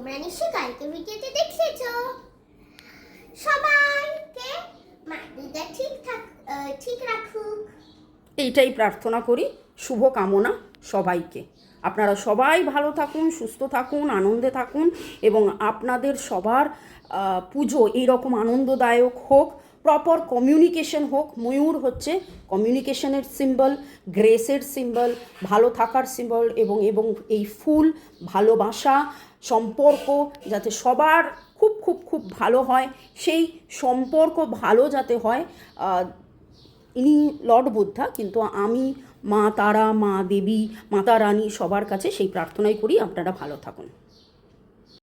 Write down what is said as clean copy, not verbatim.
তোমরা নিশ্চয়ই কালকে ভিডিওতে দেখেছো। সবাইকে মা দুর্গা ঠিক রাখুক, এইটাই প্রার্থনা করি। শুভ কামনা সবাইকে। আপনারা সবাই ভালো থাকুন, সুস্থ থাকুন, আনন্দে থাকুন এবং আপনাদের সবার পুজো এইরকম আনন্দদায়ক হোক, প্রপার কমিউনিকেশন হোক। ময়ূর হচ্ছে কমিউনিকেশনের সিম্বল, গ্রেসের সিম্বল, ভালো থাকার সিম্বল এবং এবং এই ফুল ভালোবাসা সম্পর্ক যাতে সবার খুব খুব খুব ভালো হয়, সেই সম্পর্ক ভালো যাতে হয়। ইনি লর্ড বুদ্ধা, কিন্তু আমি মা তারা, মা দেবী, মাতা রানী সবার কাছে সেই প্রার্থনাই করি। আপনারা ভালো থাকুন।